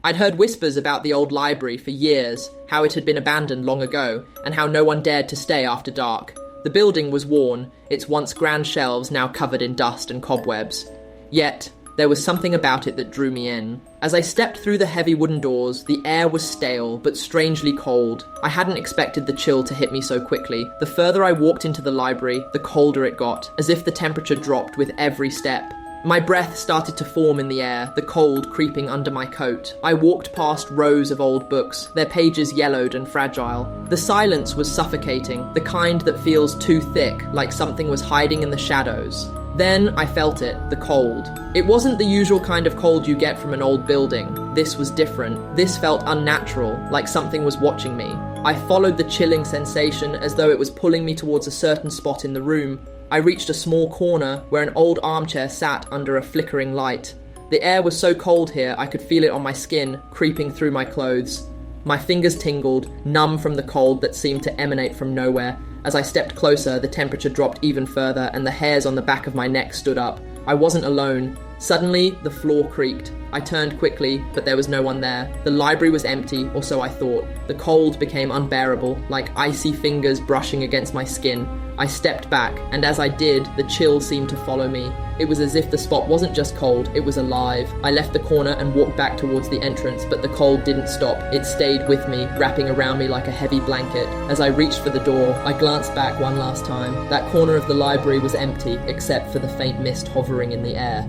I'd heard whispers about the old library for years, how it had been abandoned long ago, and how no one dared to stay after dark. The building was worn, its once grand shelves now covered in dust and cobwebs. Yet, there was something about it that drew me in. As I stepped through the heavy wooden doors, the air was stale, but strangely cold. I hadn't expected the chill to hit me so quickly. The further I walked into the library, the colder it got, as if the temperature dropped with every step. My breath started to form in the air, the cold creeping under my coat. I walked past rows of old books, their pages yellowed and fragile. The silence was suffocating, the kind that feels too thick, like something was hiding in the shadows. Then I felt it, the cold. It wasn't the usual kind of cold you get from an old building. This was different. This felt unnatural, like something was watching me. I followed the chilling sensation as though it was pulling me towards a certain spot in the room. I reached a small corner where an old armchair sat under a flickering light. The air was so cold here I could feel it on my skin, creeping through my clothes. My fingers tingled, numb from the cold that seemed to emanate from nowhere. As I stepped closer, the temperature dropped even further and the hairs on the back of my neck stood up. I wasn't alone. Suddenly, the floor creaked. I turned quickly, but there was no one there. The library was empty, or so I thought. The cold became unbearable, like icy fingers brushing against my skin. I stepped back, and as I did, the chill seemed to follow me. It was as if the spot wasn't just cold, it was alive. I left the corner and walked back towards the entrance, but the cold didn't stop. It stayed with me, wrapping around me like a heavy blanket. As I reached for the door, I glanced back one last time. That corner of the library was empty, except for the faint mist hovering in the air.